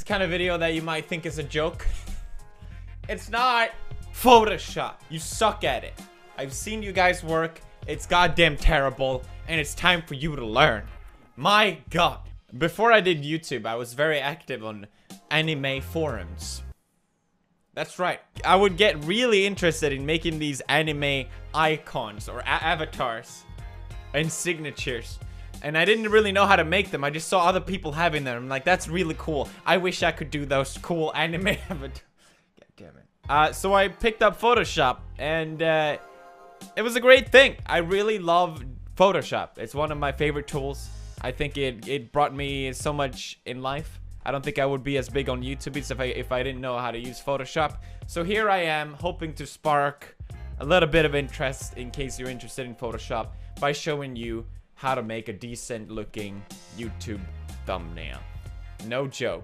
kind of video that you might think is a joke. It's not. Photoshop. You suck at it. I've seen you guys work. It's goddamn terrible. And it's time for you to learn. My god. Before I did YouTube, I was very active on anime forums. That's right. I would get really interested in making these anime icons or avatars and signatures. And I didn't really know how to make them. I just saw other people having them. I'm like, that's really cool. I wish I could do those cool anime avatars. God damn it. So I picked up Photoshop, and it was a great thing. I really love Photoshop. It's one of my favorite tools. I think it brought me so much in life. I don't think I would be as big on YouTube if I didn't know how to use Photoshop. So here I am, hoping to spark a little bit of interest in case you're interested in Photoshop by showing you how to make a decent looking YouTube thumbnail. No joke.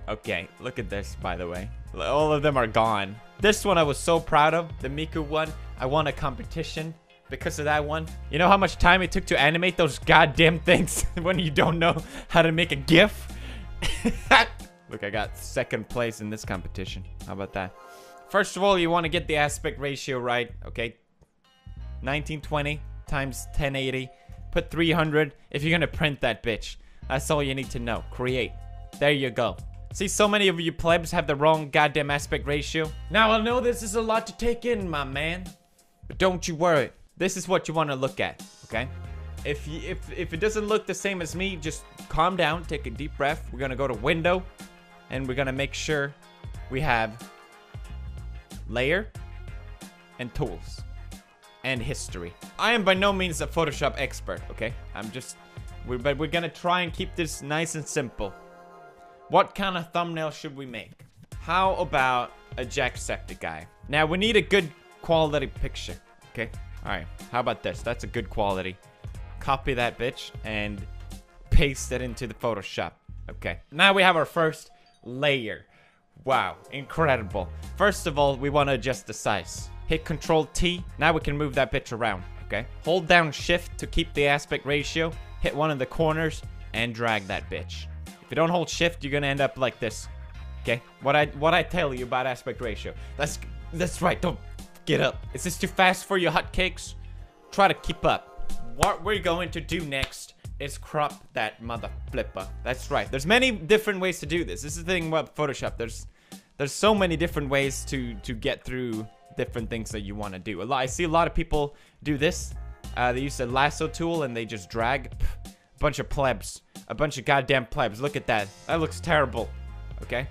Okay, look at this, by the way. All of them are gone. This one I was so proud of, the Miku one. I won a competition because of that one. You know how much time it took to animate those goddamn things when you don't know how to make a GIF? Look, I got second place in this competition. How about that? First of all, you want to get the aspect ratio right, okay? 1920 times 1080. Put 300 if you're gonna print that bitch. That's all you need to know. Create. There you go. See, so many of you plebs have the wrong goddamn aspect ratio. Now, I know this is a lot to take in, my man. But don't you worry. This is what you want to look at, okay? If it doesn't look the same as me, just calm down, take a deep breath. We're gonna go to window, and we're gonna make sure we have layer and tools and history. I am by no means a Photoshop expert, okay? But we're gonna try and keep this nice and simple. What kind of thumbnail should we make? How about a Jacksepticeye? Now, we need a good quality picture, okay? Alright, how about this? That's a good quality. Copy that bitch and paste it into the Photoshop. Okay, now we have our first layer. Wow, incredible. First of all, we want to adjust the size. Hit Control T. Now we can move that bitch around, okay? Hold down Shift to keep the aspect ratio. Hit one of the corners and drag that bitch. If you don't hold Shift, you're gonna end up like this. Okay? What I tell you about aspect ratio. That's right, don't get up. Is this too fast for your hotcakes? Try to keep up. What we're going to do next is crop that mother flipper. That's right. There's many different ways to do this. This is the thing about Photoshop. There's so many different ways to get through different things that you want to do. I see a lot of people do this. They use a lasso tool and they just drag. A bunch of plebs. A bunch of goddamn plebs. Look at that. That looks terrible. Okay?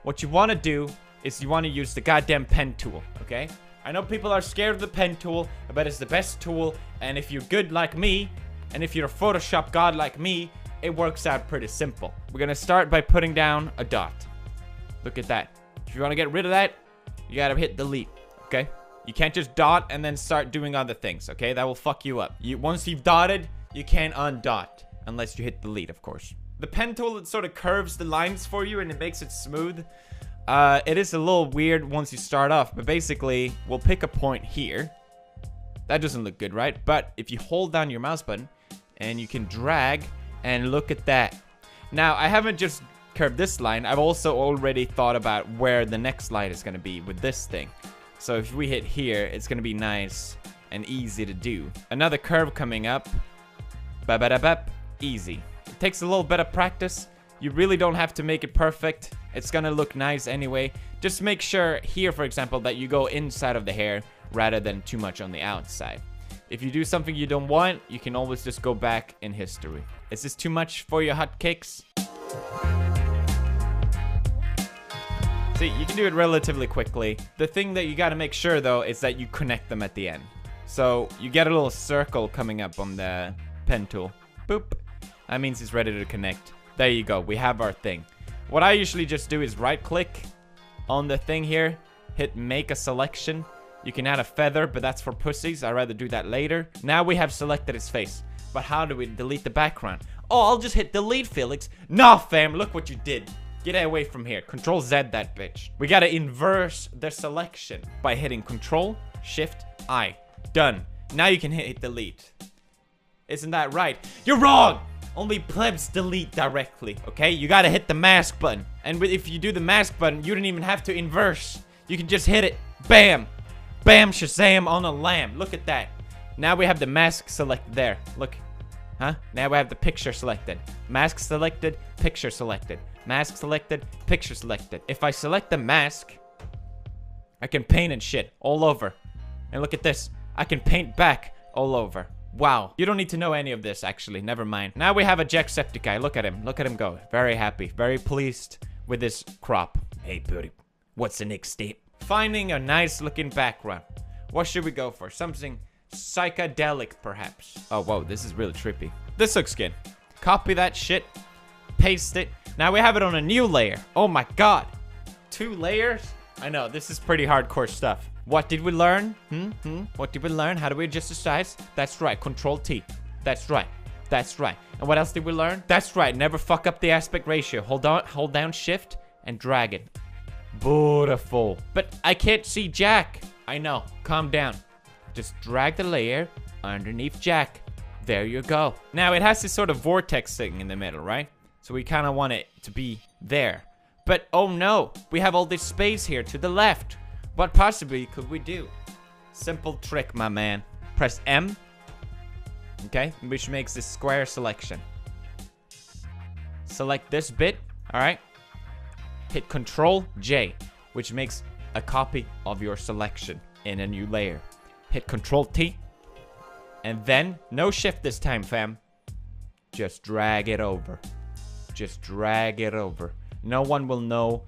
What you want to do is you want to use the goddamn pen tool. Okay? I know people are scared of the pen tool, but it's the best tool. And if you're good like me, and if you're a Photoshop god like me, it works out pretty simple. We're going to start by putting down a dot. Look at that. If you want to get rid of that, you got to hit delete. Okay? You can't just dot and then start doing other things. Okay? That will fuck you up. Once you've dotted, you can't undot. Unless you hit delete, of course. The pen tool, it sort of curves the lines for you and it makes it smooth. It is a little weird once you start off, but basically, we'll pick a point here. That doesn't look good, right? But if you hold down your mouse button and you can drag, and look at that. Now, I haven't just curved this line. I've also already thought about where the next line is going to be with this thing. So if we hit here, it's going to be nice and easy to do. Another curve coming up. Ba-ba-da-bap. Easy. It takes a little bit of practice. You really don't have to make it perfect. It's gonna look nice anyway. Just make sure here, for example, that you go inside of the hair rather than too much on the outside. If you do something you don't want, you can always just go back in history. Is this too much for your hotcakes? See, you can do it relatively quickly. The thing that you gotta make sure, though, is that you connect them at the end. So you get a little circle coming up on the pen tool. Boop. That means it's ready to connect. There you go. We have our thing. What I usually just do is right-click on the thing here. Hit make a selection. You can add a feather, but that's for pussies. I'd rather do that later. Now we have selected his face. But how do we delete the background? Oh, I'll just hit delete, Felix. Nah, fam. Look what you did. Get away from here. Control Z that bitch. We gotta inverse the selection by hitting Control, Shift, I. Done. Now you can hit delete. Isn't that right? You're wrong! Only plebs delete directly, okay? You gotta hit the mask button. And if you do the mask button, you don't even have to inverse. You can just hit it. Bam. Bam, Shazam on a lamb. Look at that. Now we have the mask selected there. Look. Huh? Now we have the picture selected. Mask selected, picture selected. Mask selected, picture selected. If I select the mask, I can paint and shit all over. And look at this. I can paint back all over. Wow. You don't need to know any of this, actually. Never mind. Now we have a Jacksepticeye. Look at him. Look at him go. Very happy. Very pleased with his crop. Hey, buddy. What's the next step? Finding a nice looking background. What should we go for? Something psychedelic, perhaps. Oh, whoa. This is really trippy. This looks good. Copy that shit. Paste it. Now we have it on a new layer. Oh my god. 2 layers? I know. This is pretty hardcore stuff. What did we learn? What did we learn? How do we adjust the size? That's right. Control T. That's right. That's right. And what else did we learn? That's right. Never fuck up the aspect ratio. Hold down shift and drag it. Beautiful. But I can't see Jack. I know. Calm down. Just drag the layer underneath Jack. There you go. Now it has this sort of vortex thing in the middle, right? So we kind of want it to be there. But oh no, we have all this space here to the left. What possibly could we do? Simple trick, my man. Press M. Okay, which makes this square selection. Select this bit, all right? Hit Control J, which makes a copy of your selection in a new layer. Hit Control T, and then, no shift this time, fam. Just drag it over. Just drag it over. No one will know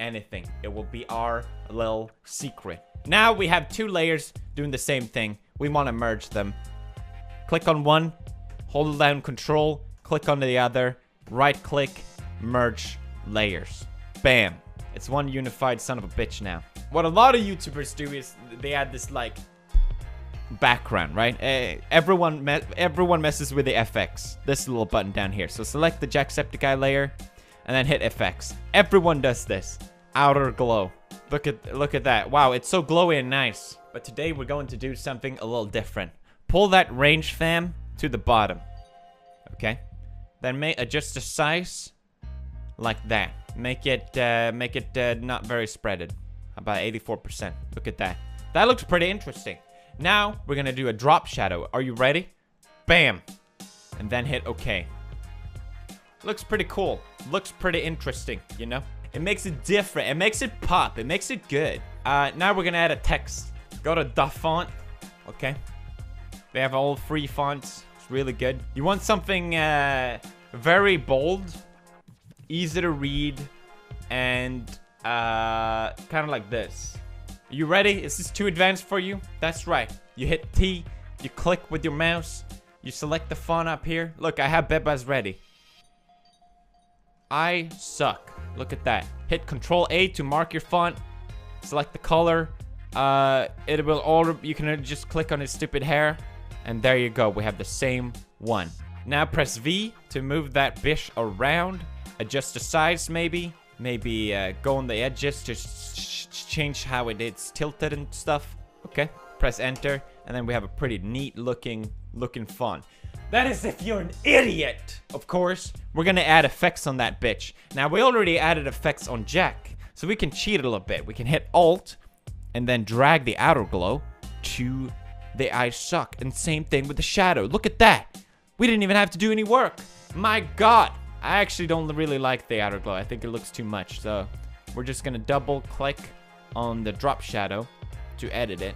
anything. It will be our little secret. Now we have 2 layers doing the same thing. We want to merge them. Click on one, hold down Control, click on the other, right click, merge layers. Bam. It's one unified son of a bitch now. What a lot of YouTubers do is they add this like background, right? Everyone messes with the FX. This little button down here. So select the Jacksepticeye layer and then hit FX. Everyone does this. Outer glow. Look at that. Wow, it's so glowy and nice. But today we're going to do something a little different. Pull that range, fam, to the bottom. Okay? Then adjust the size like that. Make it not very spreaded. About 84%. Look at that. That looks pretty interesting. Now we're gonna do a drop shadow. Are you ready? Bam. And then hit OK. Looks pretty cool. Looks pretty interesting, you know? It makes it different. It makes it pop. It makes it good. Now we're gonna add a text. Go to the font. Okay. They have all free fonts. It's really good. You want something very bold, easy to read, and kind of like this. Are you ready? Is this too advanced for you? That's right. You hit T, you click with your mouse, you select the font up here. Look, I have Bebas ready. I suck. Look at that. Hit Control A to mark your font. Select the color. It will all. You can just click on his stupid hair, and there you go. We have the same one. Now press V to move that bitch around. Adjust the size, maybe. Maybe go on the edges to change how it's tilted and stuff. Okay. Press Enter, and then we have a pretty neat looking font. That is if you're an idiot. Of course, we're gonna add effects on that bitch. Now, we already added effects on Jack, so we can cheat a little bit. We can hit Alt, and then drag the outer glow to the I suck. And same thing with the shadow. Look at that. We didn't even have to do any work. My God. I actually don't really like the outer glow. I think it looks too much. So we're just gonna double click on the drop shadow to edit it.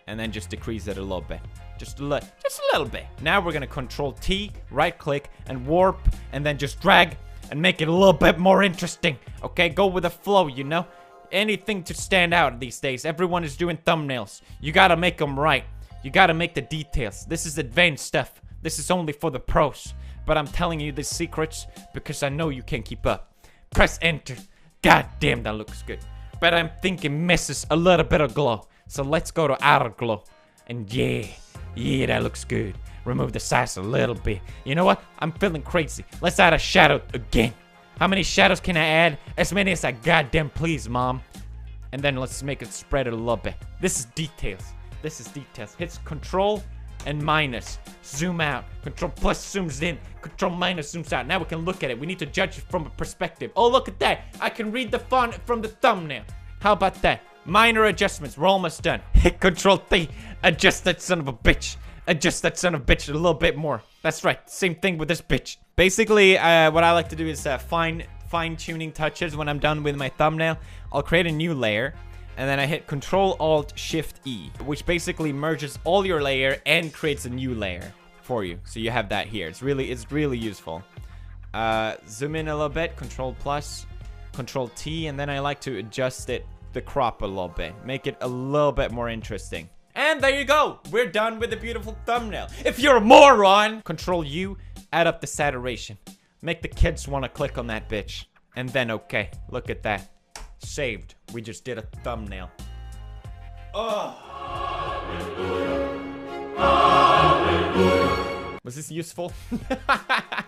And then just decrease it a little bit. Just a little bit. Now we're gonna Control T, right click, and warp, and then just drag and make it a little bit more interesting. Okay, go with the flow, you know? Anything to stand out these days. Everyone is doing thumbnails. You gotta make them right. You gotta make the details. This is advanced stuff. This is only for the pros. But I'm telling you the secrets because I know you can't keep up. Press Enter. God damn, that looks good. But I'm thinking misses a little bit of glow. So let's go to outer glow. And yeah, that looks good. Remove the size a little bit. You know what? I'm feeling crazy. Let's add a shadow again. How many shadows can I add? As many as I goddamn please, Mom. And then let's make it spread it a little bit. This is details. This is details. Hit Control and minus. Zoom out. Control plus zooms in. Control minus zooms out. Now we can look at it. We need to judge it from a perspective. Oh, look at that. I can read the font from the thumbnail. How about that? Minor adjustments. We're almost done. Hit Control T. Adjust that son of a bitch. Adjust that son of a bitch a little bit more. That's right. Same thing with this bitch. Basically, what I like to do is fine-tuning touches when I'm done with my thumbnail. I'll create a new layer. And then I hit Control-Alt-Shift-E, which basically merges all your layer and creates a new layer for you. So you have that here. It's really useful. Zoom in a little bit, Control+, Control-T, and then I like to adjust the crop a little bit. Make it a little bit more interesting. And there you go. We're done with the beautiful thumbnail. If you're a moron, Control-U, add up the saturation. Make the kids want to click on that bitch. And then okay, look at that. Saved. We just did a thumbnail. Oh. Was this useful?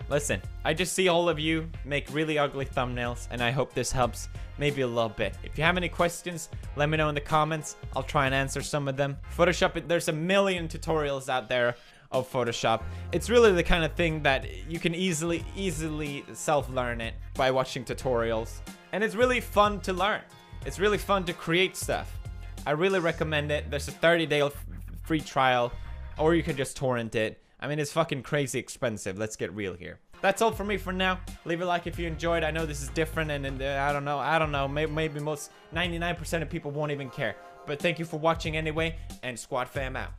Listen, I just see all of you make really ugly thumbnails, and I hope this helps maybe a little bit. If you have any questions, let me know in the comments. I'll try and answer some of them. Photoshop, there's a million tutorials out there of Photoshop. It's really the kind of thing that you can easily self-learn it by watching tutorials. And it's really fun to learn. It's really fun to create stuff. I really recommend it. There's a 30-day free trial, or you can just torrent it. I mean, it's fucking crazy expensive. Let's get real here. That's all for me for now. Leave a like if you enjoyed. I know this is different, and I don't know. Maybe most 99% of people won't even care. But thank you for watching anyway, and Squad Fam out.